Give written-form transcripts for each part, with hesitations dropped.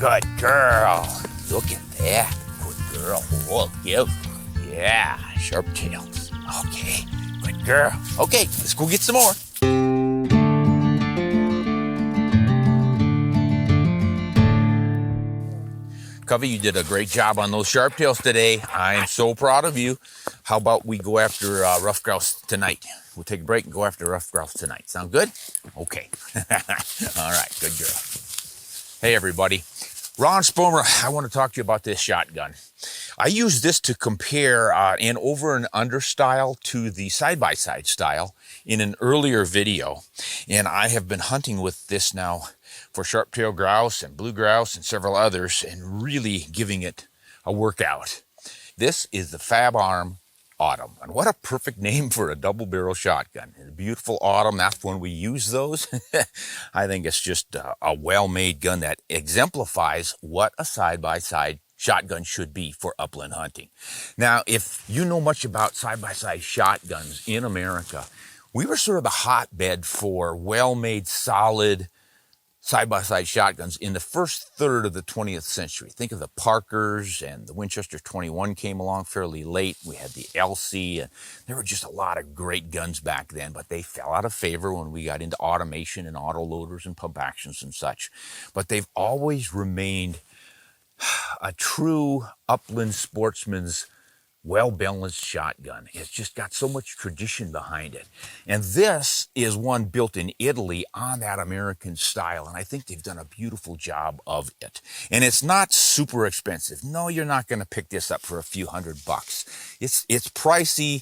Good girl. Look at that. Good girl. Oh, yeah, sharp tails. Okay, good girl. Okay, let's go get some more. Covey, you did a great job on those sharp tails today. I am so proud of you. How about we go after rough grouse tonight? We'll take a break and go after rough grouse tonight. Sound good? Okay. All right, good girl. Hey, everybody. Ron Spomer, I want to talk to you about this shotgun. I use this to compare an over and under style to the side-by-side style in an earlier video. And I have been hunting with this now for sharp-tailed grouse and blue grouse and several others and really giving it a workout. This is the Fabarm Autumn. And what a perfect name for a double barrel shotgun. A beautiful autumn, that's when we use those. I think it's just a well-made gun that exemplifies what a side-by-side shotgun should be for upland hunting. Now, if you know much about side-by-side shotguns in America, we were sort of the hotbed for well-made, solid side-by-side shotguns in the first third of the 20th century. Think of the Parkers, and the Winchester 21 came along fairly late. We had the LC, and there were just a lot of great guns back then, but they fell out of favor when we got into automation and autoloaders and pump actions and such. But they've always remained a true upland sportsman's well-balanced shotgun. It's just got so much tradition behind it. And this is one built in Italy on that American style, and I think they've done a beautiful job of it. And it's not super expensive. No, you're not going to pick this up for a few $100. It's pricey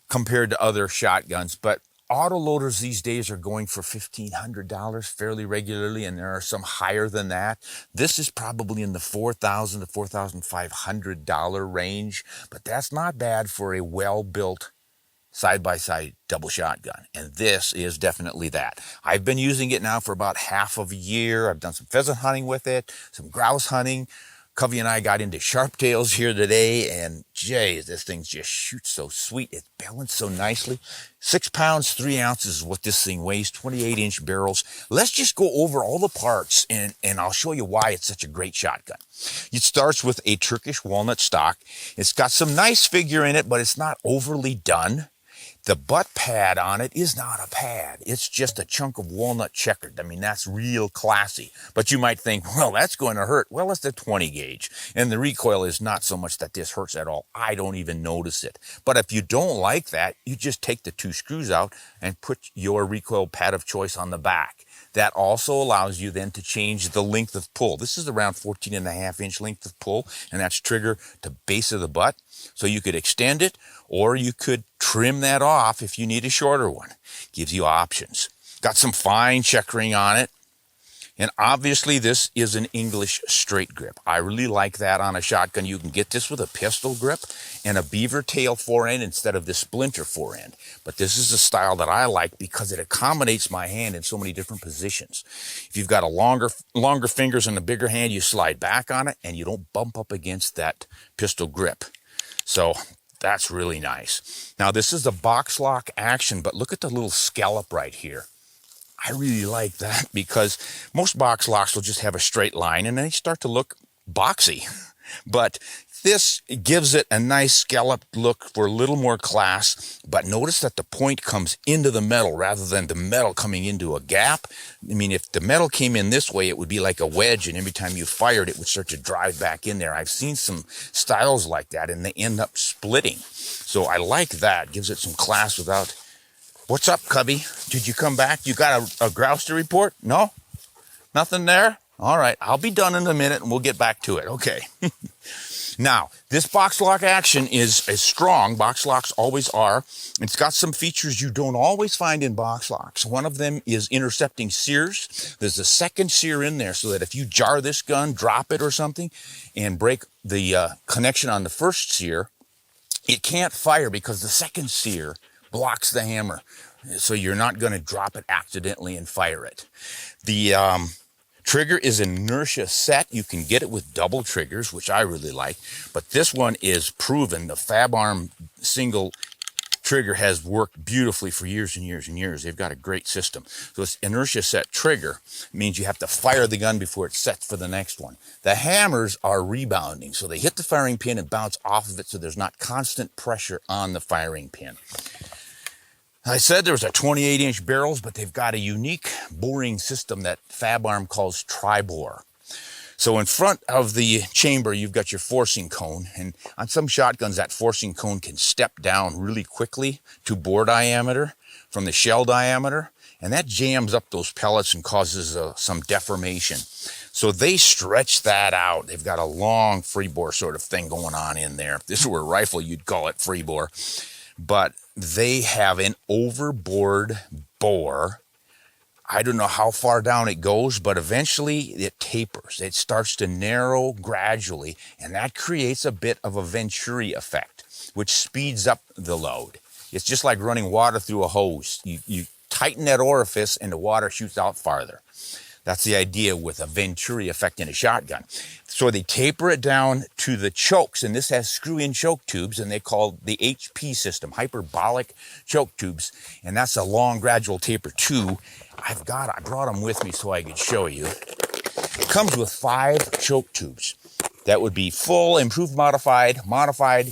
compared to other shotguns, but autoloaders these days are going for $1,500 fairly regularly, and there are some higher than that. This is probably in the $4,000 to $4,500 range, but that's not bad for a well-built side-by-side double shotgun, and this is definitely that. I've been using it now for about half of a year. I've done some pheasant hunting with it, some grouse hunting. Covey and I got into sharp tails here today, and geez, this thing just shoots so sweet. It's balanced so nicely. 6 pounds, 3 ounces is what this thing weighs, 28-inch barrels. Let's just go over all the parts, and I'll show you why it's such a great shotgun. It starts with a Turkish walnut stock. It's got some nice figure in it, but it's not overly done. The butt pad on it is not a pad. It's just a chunk of walnut checkered. I mean, that's real classy. But you might think, well, that's going to hurt. Well, it's a 20 gauge. And the recoil is not so much that this hurts at all. I don't even notice it. But if you don't like that, you just take the 2 screws out and put your recoil pad of choice on the back. That also allows you then to change the length of pull. This is around 14.5-inch length of pull, and that's trigger to base of the butt. So you could extend it, or you could trim that off if you need a shorter one. Gives you options. Got some fine checkering on it. And obviously this is an English straight grip. I really like that on a shotgun. You can get this with a pistol grip and a beaver tail forend instead of the splinter forend. But this is the style that I like because it accommodates my hand in so many different positions. If you've got a longer fingers and a bigger hand, you slide back on it and you don't bump up against that pistol grip. So that's really nice. Now this is a box lock action, but look at the little scallop right here. I really like that because most box locks will just have a straight line and they start to look boxy. But this gives it a nice scalloped look for a little more class. But notice that the point comes into the metal rather than the metal coming into a gap. I mean, if the metal came in this way, it would be like a wedge, and every time you fired, it would start to drive back in there. I've seen some styles like that, and they end up splitting. So I like that. Gives it some class without... What's up, Cubby? Did you come back? You got a grouse to report? No? Nothing there? All right, I'll be done in a minute and we'll get back to it. Okay. Now, this box lock action is strong. Box locks always are. It's got some features you don't always find in box locks. One of them is intercepting sears. There's a second sear in there so that if you jar this gun, drop it or something, and break the connection on the first sear, it can't fire because the second sear blocks the hammer, so you're not going to drop it accidentally and fire it. The trigger is an inertia set. You can get it with double triggers, which I really like, but this one is proven. The Fabarm single trigger has worked beautifully for years and years and years. They've got a great system. So this inertia set trigger means you have to fire the gun before it sets for the next one. The hammers are rebounding, so they hit the firing pin and bounce off of it, so there's not constant pressure on the firing pin. I said there was a 28-inch barrels, but they've got a unique boring system that Fabarm calls Tribore. So in front of the chamber, you've got your forcing cone, and on some shotguns, that forcing cone can step down really quickly to bore diameter from the shell diameter, and that jams up those pellets and causes some deformation. So they stretch that out. They've got a long free bore sort of thing going on in there. If this were a rifle, you'd call it free bore. But they have an overboard bore. I don't know how far down it goes, but eventually it tapers. It starts to narrow gradually, and that creates a bit of a Venturi effect, which speeds up the load. It's just like running water through a hose. You tighten that orifice and the water shoots out farther. That's the idea with a Venturi effect in a shotgun. So they taper it down to the chokes, and this has screw-in choke tubes, and they call the HP system, hyperbolic choke tubes, and that's a long gradual taper too. I brought them with me so I could show you. It comes with 5 choke tubes. That would be full, improved, modified,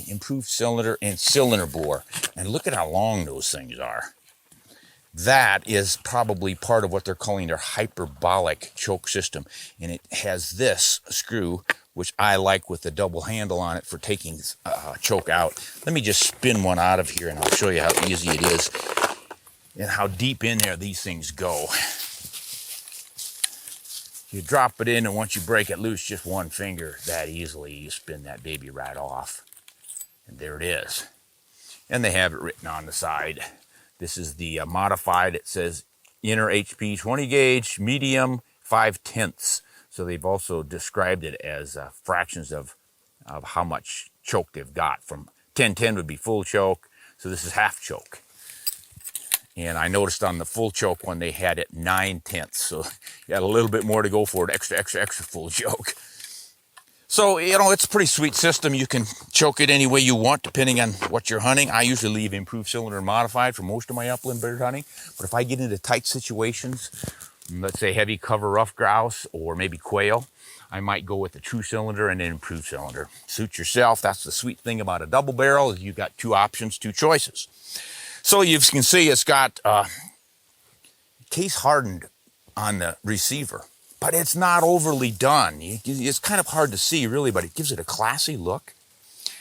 improved cylinder, and cylinder bore. And look at how long those things are. That is probably part of what they're calling their hyperbolic choke system. And it has this screw, which I like with the double handle on it for taking choke out. Let me just spin one out of here and I'll show you how easy it is and how deep in there these things go. You drop it in, and once you break it loose, just one finger, that easily, you spin that baby right off. And there it is. And they have it written on the side. This is the modified. It says inner HP 20 gauge, medium 5/10. So they've also described it as fractions of how much choke they've got. From 10/10 would be full choke. So this is half choke. And I noticed on the full choke one, they had it 9/10. So you got a little bit more to go for it. Extra full choke. So, you know, it's a pretty sweet system. You can choke it any way you want, depending on what you're hunting. I usually leave improved cylinder modified for most of my upland bird hunting. But if I get into tight situations, let's say heavy cover rough grouse or maybe quail, I might go with the true cylinder and an improved cylinder. Suit yourself. That's the sweet thing about a double barrel, is you've got 2 options, 2 choices. So you can see it's got case hardened on the receiver. But it's not overly done. It's kind of hard to see, really, but it gives it a classy look.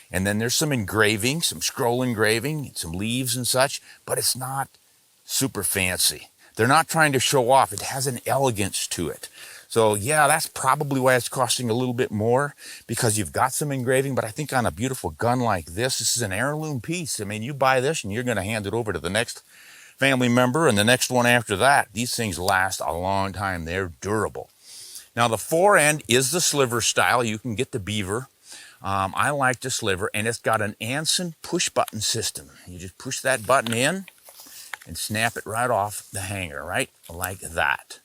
And then there's some engraving, some scroll engraving, some leaves and such, but it's not super fancy. They're not trying to show off. It has an elegance to it. So, yeah, that's probably why it's costing a little bit more, because you've got some engraving. But I think on a beautiful gun like this is an heirloom piece. I mean, you buy this and you're going to hand it over to the next family member and the next one after that. These things last a long time. They're durable. Now the fore end is the sliver style. You can get the beaver. I like the sliver, and it's got an Anson push button system. You just push that button in and snap it right off the hanger, right like that.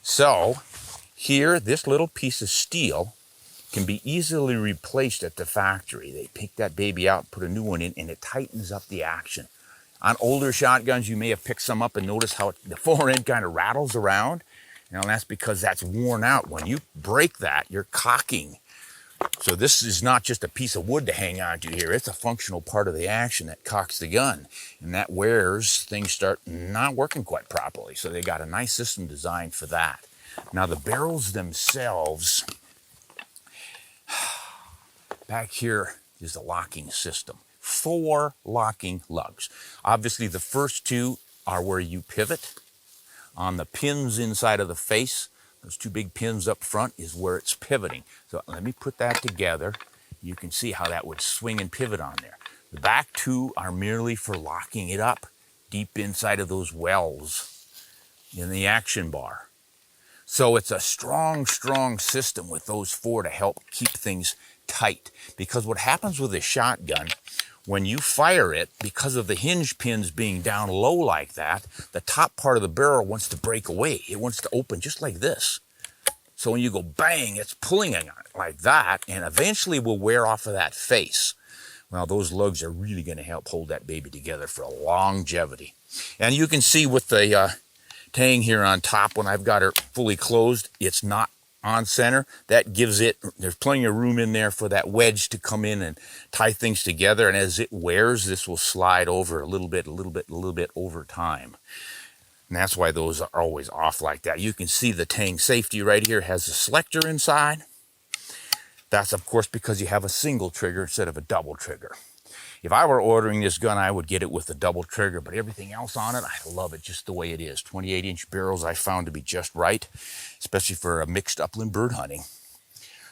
So here, this little piece of steel can be easily replaced at the factory. They pick that baby out, put a new one in, and it tightens up the action. On older shotguns, you may have picked some up and noticed how the fore end kind of rattles around. Now that's because that's worn out. When you break that, you're cocking. So this is not just a piece of wood to hang on to here. It's a functional part of the action that cocks the gun. And that wears, things start not working quite properly. So they got a nice system designed for that. Now the barrels themselves, back here is the locking system. 4 locking lugs. Obviously the first 2 are where you pivot. On the pins inside of the face, those 2 big pins up front is where it's pivoting. So let me put that together. You can see how that would swing and pivot on there. The back 2 are merely for locking it up deep inside of those wells in the action bar. So it's a strong system with those 4 to help keep things tight. Because what happens with a shotgun, when you fire it, because of the hinge pins being down low like that, the top part of the barrel wants to break away. It wants to open just like this. So when you go bang, it's pulling on it like that, and eventually will wear off of that face. Well, those lugs are really going to help hold that baby together for longevity. And you can see with the tang here on top, when I've got her fully closed, it's not on center. That gives it, there's plenty of room in there for that wedge to come in and tie things together. And as it wears, this will slide over a little bit over time. And that's why those are always off like that. You can see the tang safety right here has a selector inside. That's, of course, because you have a single trigger instead of a double trigger. If I were ordering this gun, I would get it with a double trigger, but everything else on it, I love it just the way it is. 28-inch barrels I found to be just right, especially for a mixed upland bird hunting.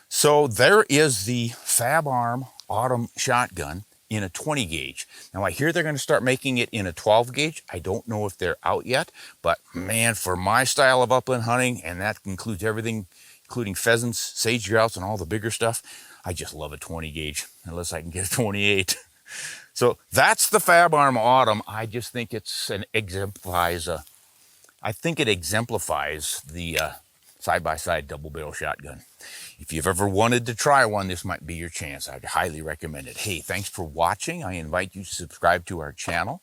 So there is the Fabarm Autumn shotgun in a 20 gauge. Now I hear they're going to start making it in a 12 gauge. I don't know if they're out yet, but man, for my style of upland hunting, and that includes everything, including pheasants, sage grouse, and all the bigger stuff, I just love a 20 gauge, unless I can get a 28. So that's the Fabarm Autumn. I just think it exemplifies the side-by-side double barrel shotgun. If you've ever wanted to try one, this might be your chance. I'd highly recommend it. Hey, thanks for watching. I invite you to subscribe to our channel.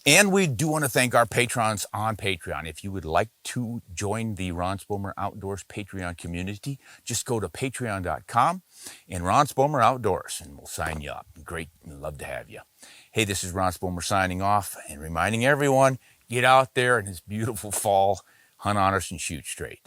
And we do want to thank our patrons on Patreon. If you would like to join the Ron Spomer Outdoors Patreon community, just go to patreon.com and Ron Spomer Outdoors, and we'll sign you up. Great. We'd love to have you. Hey, this is Ron Spomer signing off and reminding everyone, get out there in this beautiful fall, hunt honest and shoot straight.